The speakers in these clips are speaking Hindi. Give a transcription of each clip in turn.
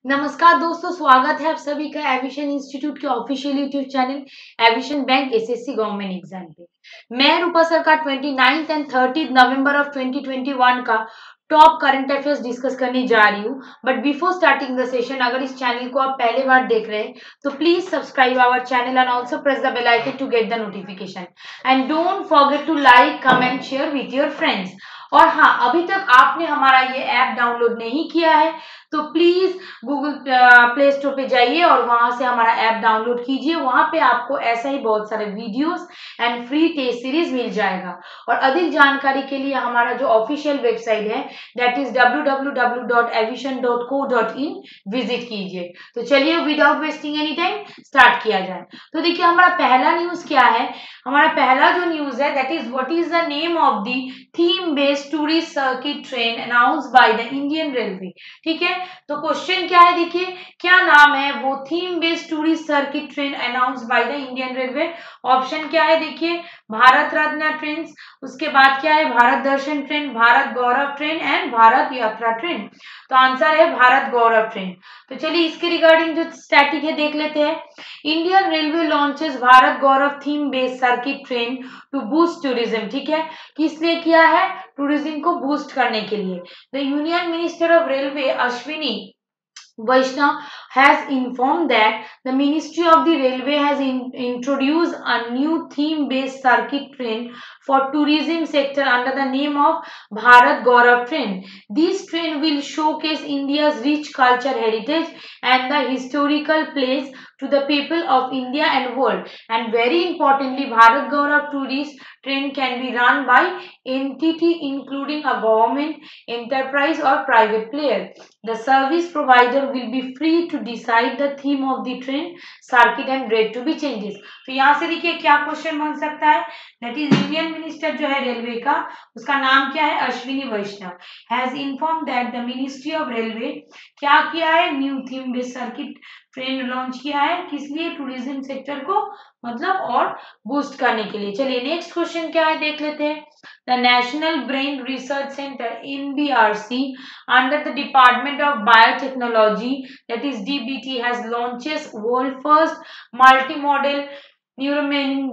नमस्कार दोस्तों, स्वागत है आप सभी का एविशन इंस्टीट्यूट के official YouTube channel evasion bank SSC government exam पे। मैं रूपा सरकार 29 एंड 30 नवंबर ऑफ 2021 का टॉप करंट अफेयर्स डिस्कस करने जा रही हूँ। But before starting the session, अगर इस चैनल को आप पहले बार देख रहे हैं तो please subscribe our channel and also press the bell icon to get the notification and don't forget to like, comment, share with your friends. और हाँ, अभी तक आपने हमारा ये ऐप डाउनलोड नहीं किया है तो प्लीज गूगल प्ले स्टोर पे जाइए और वहां से हमारा ऐप डाउनलोड कीजिए। वहां पे आपको ऐसा ही बहुत सारे videos and free test series मिल जाएगा। और अधिक जानकारी के लिए हमारा जो ऑफिशियल वेबसाइट है दैट इज www.aviation.co.in विजिट कीजिए। तो चलिए without wasting any time start किया जाए। तो देखिए हमारा पहला न्यूज क्या है। हमारा पहला जो न्यूज है that is what is the name of the theme based tourist circuit train announced by the Indian railway. ठीक है, तो क्वेश्चन क्या है, देखिए क्या नाम है वो theme based tourist circuit train announced by the Indian railway. Option क्या है, देखिए भारत रत्न ट्रेन, उसके बाद क्या है Bharat Darshan train, Bharat Gaurav train and Bharat Yatra train. तो आंसर है भारत गौरव ट्रेन। तो चलिए इसके रिगार्डिंग जो स्टैटिक है देख लेते हैं। Indian railway launches Bharat Gaurav theme based circuit train to boost tourism. ठीक है, किस लिए किया है, टूरिज्म को बूस्ट करने के लिए। The union minister of railway Ashwini Vaishnav has informed that the Ministry of the Railway has introduced a new theme-based circuit train for tourism sector under the name of Bharat Gaurav Train. This train will showcase India's rich culture heritage and the historical place to the people of India and world. And very importantly, Bharat Gaurav tourist train can be run by entity including a government, enterprise or private player. The service provider will be free to decide the theme of the train, circuit and rate to be changes. तो यहाँ से देखिए क्या क्वेश्चन बन सकता है, दैट इज यूनियन मिनिस्टर जो है रेलवे का, उसका नाम क्या है, Ashwini Vaishnaw, has inform that the ministry of railway क्या किया है, new theme based circuit train launch किया है, किस लिए, टूरिज्म सेक्टर को मतलब और बूस्ट करने के लिए। चलिए नेक्स्ट क्वेश्चन क्या है देख लेते हैं। The national brain research centre NBRC under the Department of Biotechnology, that is DBT, has launches world first multimodal neural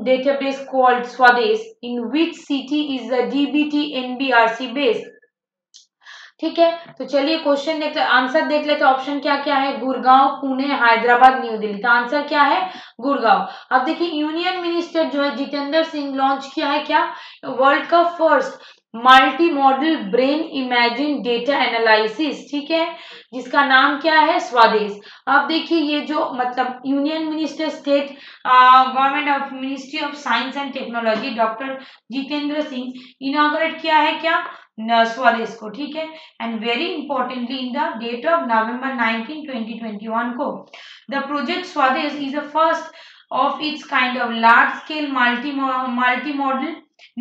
database called Swades. In which city is the DBT NBRC based? ठीक है, तो चलिए क्वेश्चन देख आंसर देख लेते हैं। ऑप्शन क्या क्या है, गुड़गांव, पुणे, हैदराबाद, न्यू दिल्ली। तो आंसर क्या है, गुड़गांव। अब देखिए यूनियन मिनिस्टर जो है जितेंद्र सिंह लॉन्च किया है क्या, वर्ल्ड का first multi modal brain imagine data analysis. ठीक है, जिसका नाम क्या है, स्वदेश। अब देखिए ये जो मतलब union minister state government of ministry of science and technology doctor Jitendra Singh inaugurate किया है क्या, स्वदेश को। ठीक है, and very importantly in the date of November 19 2021 को। The project Swadesh is the first of its kind of large scale multi-model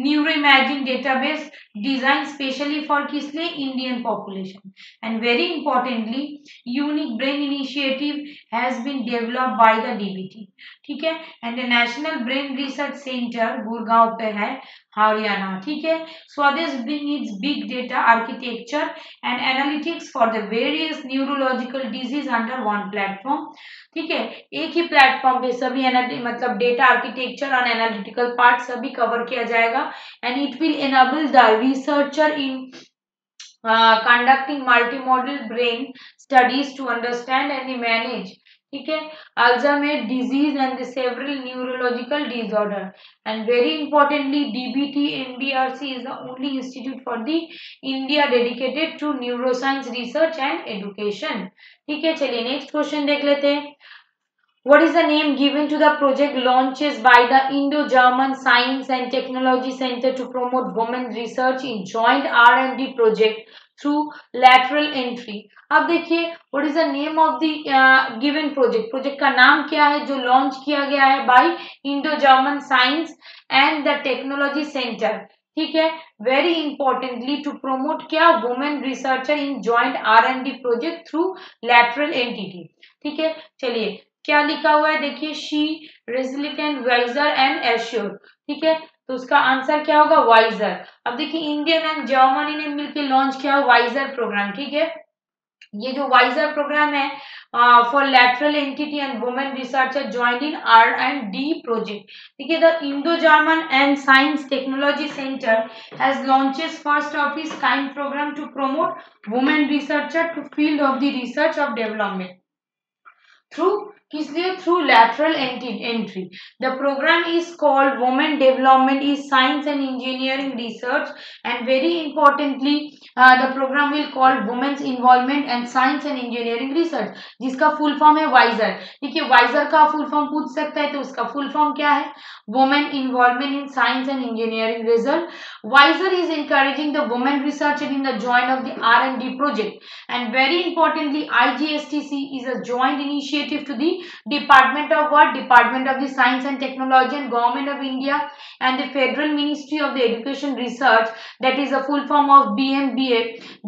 neuroimaging database designed specially for किस लिए, Indian population. And very importantly unique brain initiative has been developed by the DBT. ठीक है, and the National Brain Research Center Gurgaon पे है, हरियाणा। ठीक है, स्वदेश bring its big data architecture and analytics for the various neurological disease under one platform. ठीक है, एक ही प्लेटफॉर्म पे सभी मतलब डेटा आर्किटेक्चर और एनालिटिकल पार्ट सभी कवर किया जाएगा and it will enable the researcher in conducting multimodal brain studies to understand and manage, ठीक है, Alzheimer's disease and the several neurological disorder. And very importantly DBT NBRC is the only institute for the India dedicated to neuroscience research and education. ठीक है, चलिए नेक्स्ट क्वेश्चन देख लेते हैं। What is the name given to the project launches by the Indo-German Science and Technology Center to promote women research in joint R&D project through lateral entry? अब देखिए what is the name of the given project, project का नाम क्या है जो लॉन्च किया गया है by Indo-German Science and the Technology Center। ठीक है, वेरी इंपॉर्टेंटली टू प्रमोट क्या, women researcher in joint R&D project through lateral entity. ठीक है, चलिए क्या लिखा हुआ है, देखिए she resilient wiser and assure. ठीक है, तो उसका आंसर क्या होगा, वाइजर। अब देखिए इंडियन एंड जर्मनी ने मिलकर लॉन्च किया वाइजर प्रोग्राम। ठीक है, ये जो वाइजर प्रोग्राम है for lateral entity and women researcher joined in R&D project. ठीक है, the Indo-German and Science Technology Center has launched first of its kind program to promote women researcher to field of the research of development through किस लिए through lateral entry. The program is called women development is science and engineering research, and very importantly the program will called women's involvement and science and engineering research, जिसका फुल फॉर्म है वाइजर. ठीक है, वाइजर का फुल फॉर्म पूछ सकता है, तो उसका फुल फॉर्म क्या है? Women involvement in science and engineering result. Wiser is encouraging the women researcher in the joint of the R&D project, and very importantly IGSTC is a joint initiative to the Department of what? Department of the Science and Technology and Government of India and the Federal Ministry of the Education Research, that is a full form of BMBA.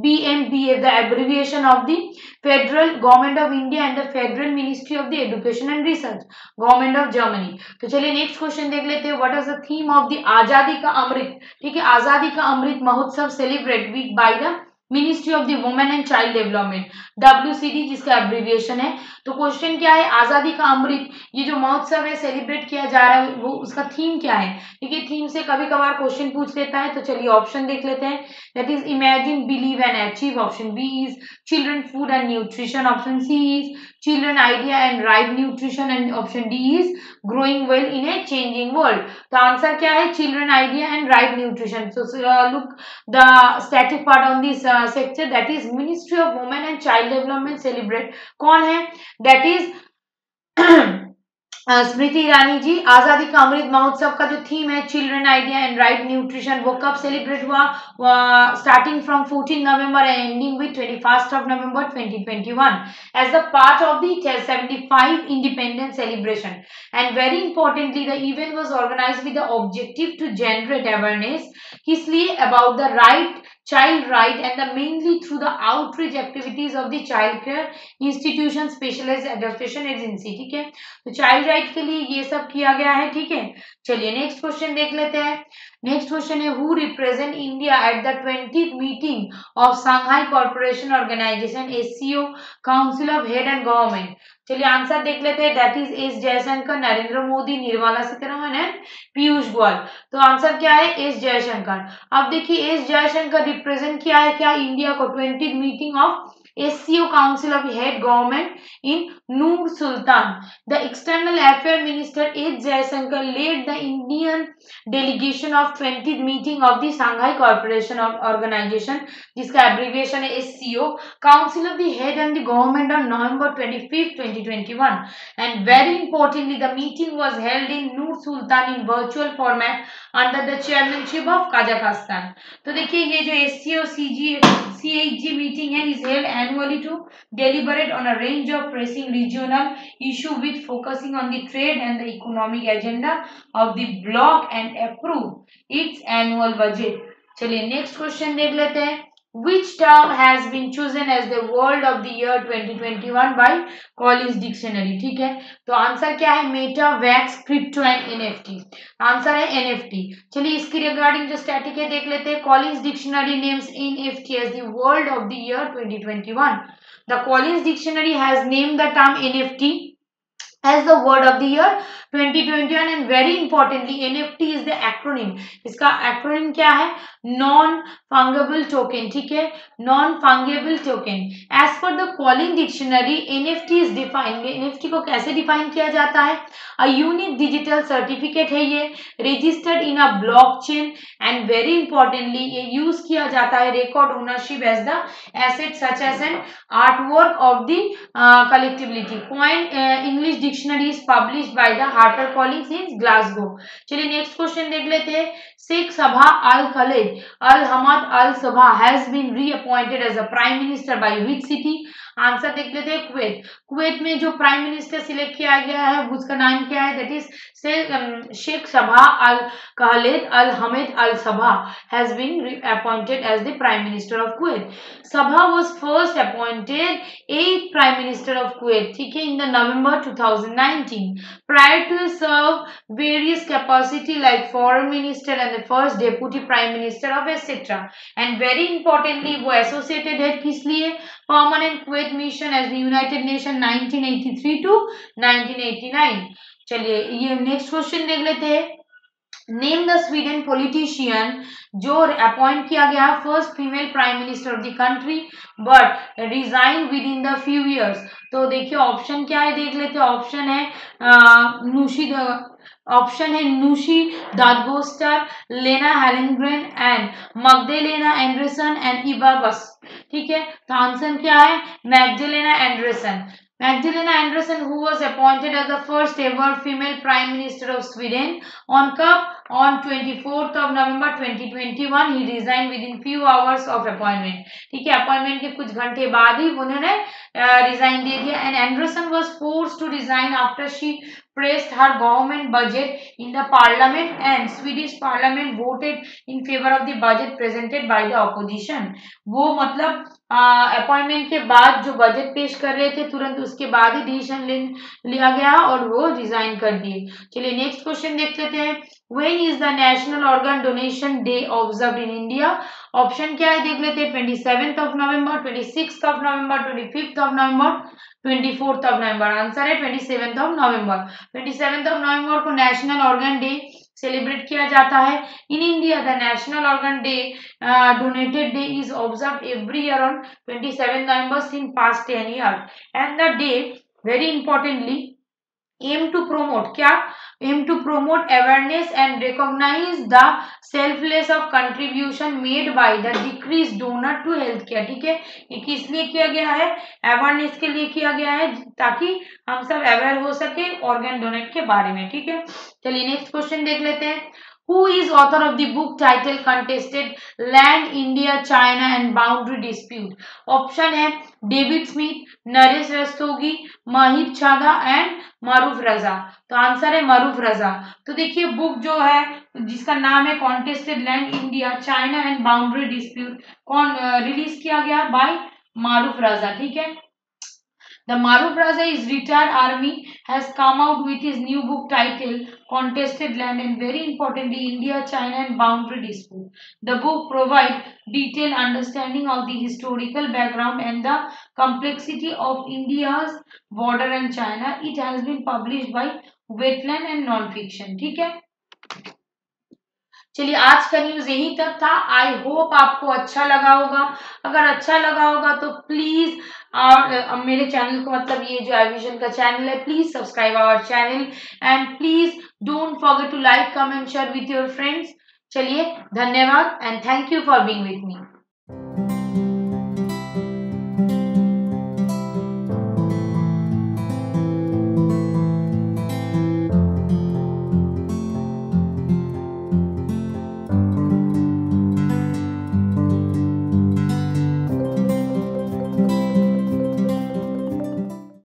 BMBA, the abbreviation of the Federal Government of India and the Federal Ministry of the Education and Research, Government of Germany. तो चलिए नेक्स्ट क्वेश्चन देख लेते हैं. What is the theme of the Azadi ka Amrit? ठीक है, Azadi ka Amrit Mahotsav celebrate week by the ministry of the women and child development, WCD जिसका एब्रिविएशन है. तो क्वेश्चन क्या है? आजादी का अमृत ये जो महोत्सव है सेलिब्रेट किया जा रहा है, वो उसका थीम क्या है? ठीक है, थीम से कभी कभार क्वेश्चन पूछ लेता है. तो चलिए ऑप्शन देख लेते हैं. That is imagine, believe and achieve. Option B is children food and nutrition. Option C is children idea and right nutrition. And option D is growing well in a changing world. तो आंसर क्या है? Children idea and right nutrition. So look the static part on this sector, that is ministry of women and child development celebrate. कौन है? That is Smriti Irani ji. आजादी का अमृत महोत्सव का जो थीम है children idea and right nutrition, वो कब सेलिब्रेट हुआ? Starting from 14 November and ending with 21 of November 2021 as the part of the 75 independence celebration. And very importantly the event was organized with the objective to generate awareness किस लिए? about the right child right and the mainly through the outreach activities of the child care institution specialized adaptation agency. ठीक है, तो चाइल्ड राइट के लिए ये सब किया गया है. ठीक है, चलिए नेक्स्ट क्वेश्चन देख लेते हैं. नेक्स्ट क्वेश्चन है who represent India at the 20th meeting of Shanghai corporation organization SCO council of head and government. चलिए आंसर देख लेते हैं. That is S Jaishankar, Narendra Modi, Nirmala Sitharaman and Piyush Goyal. तो आंसर क्या है? एस जयशंकर. अब देखिए एस जयशंकर रिप्रेजेंट किया है क्या? इंडिया को 20th meeting of SCO Council of Head Government in Nur Sultan. The External Affairs Minister H. Jaishankar led the Indian delegation of 20th meeting of the Shanghai Cooperation Organization, जिसका abbreviation है SCO, Council of the Head and the Government on November 25, 2021. And very importantly, the meeting was held in Nur Sultan in virtual format under the chairmanship of Kazakhstan. तो देखिए ये जो SCO CHG meeting है is held annually to deliberate on a range of pressing regional issue with focusing on the trade and the economic agenda of the bloc and approve its annual budget. चलिए नेक्स्ट क्वेश्चन देख लेते हैं. Which term has been chosen as the word of the year 2021 by Collins Dictionary? ठीक है, तो आंसर क्या है? Meta, wax, crypto and NFT. Answer है NFT. चलिए इसकी रिगार्डिंग जो स्टैटिक है देख लेते हैं. Collins Dictionary names NFT as the word of the year 2021. The Collins Dictionary has named the term NFT as the word of the year 2021. and very importantly NFT is the acronym. इसका acronym क्या है? non fungible token. ठीक है, non fungible token. As per the Collins Dictionary NFT is defined. NFT को कैसे डिफाइन किया जाता है? A unique digital certificate है ये, registered in a blockchain and very importantly ये यूज किया जाता है record ownership as the asset such as an artwork of the collectability. Coin English dictionary is published by the HarperCollins in Glasgow. चलिए नेक्स्ट क्वेश्चन देख लेते हैं. Sheikh Sabah Al Khalid al Hamad al Sabah has been reappointed as a prime minister by which city? Answer देख लेते हैं. कुवैत. कुवैत में जो प्राइम मिनिस्टर सिलेक्ट किया गया है उसका नाम क्या है? That is Sheikh Sabah Al Khalid Al Hamad Al Sabah has been appointed as the prime minister of Kuwait. Sabah was first appointed 8th prime minister of Kuwait. ठीक है, in the November 2019. prior to serve various capacity like foreign minister and the first deputy prime minister of etc. and very importantly वो associated है किस लिए? Permanent Kuwait mission as the United Nation 1983 to 1989। चलिए ये नेक्स्ट क्वेश्चन देख लेते हैं। नेम द स्वीडन पॉलिटिशियन जो अपॉइंट किया गया first female prime minister of the country but resign within the few years. तो देखिए ऑप्शन क्या है देख लेते हैं। ऑप्शन है नुशी दादगोस्टर, लेना हेलेनग्रेन एंड मगदेलेना एंडरसन एंड इबा बस। ठीक है, तो आंसर क्या है? Magdalena Anderson. Magdalena Anderson, who was appointed as the first ever female Prime Minister of Sweden, on 24th of November 2021, he resigned within few hours of appointment। ठीक है, अपॉइंटमेंट के कुछ घंटे बाद ही उन्होंने रिजाइन दे दिया। And Anderson was forced to resign after she praised her government budget in the parliament and Swedish parliament voted in favor of the budget presented by the opposition। वो मतलब अपॉइंटमेंट के बाद जो बजट पेश कर रहे थे तुरंत उसके बाद ही डिसीजन लिया गया और वो रिजाइन कर दिए। चलिए नेक्स्ट क्वेश्चन देख लेते हैं। When is the national organ donation day observed in India? Option क्या है देख लेते हैं। 27th of November, 26th of November, 25th of November, 24th of November. Answer है 27th of November. 27th of November को नेशनल ऑर्गन डे सेलिब्रेट किया जाता है। In India the national organ day donated day is observed every year on 27 November since past 10 years and the day very importantly aim to promote क्या aim to promote awareness and recognize the selfless of contribution made by the decreased donor to health care। ठीक है, ये किस लिए किया गया है? अवेयरनेस के लिए किया गया है ताकि हम सब अवेयर हो सके ऑर्गन डोनेट के बारे में। ठीक है, चलिए नेक्स्ट क्वेश्चन देख लेते हैं। Who is author of the book title Contested Land, India, China and Boundary Dispute? Option है डेविड स्मिथ, नरेश रस्तोगी, माहिर छादा एंड मारूफ रजा। तो आंसर है मारूफ रजा। तो देखिए बुक जो है जिसका नाम है contested land India China and boundary dispute कौन रिलीज किया गया? बाय मारूफ रजा। ठीक है, The Maruf Raza is retired army has come out with his new book titled Contested Land and very importantly India, China and Boundary Dispute। The book provides detailed understanding of the historical background and the complexity of India's border and China। It has been published by Wetland and Non-Fiction। ठीक है, चलिए आज का न्यूज यही तक था। आई होप आपको अच्छा लगा होगा। अगर अच्छा लगा होगा तो प्लीज और मेरे चैनल को मतलब ये जो एविजन का चैनल है please subscribe our channel and please don't forget to like comment share with your friends. चलिए धन्यवाद and thank you for being with me.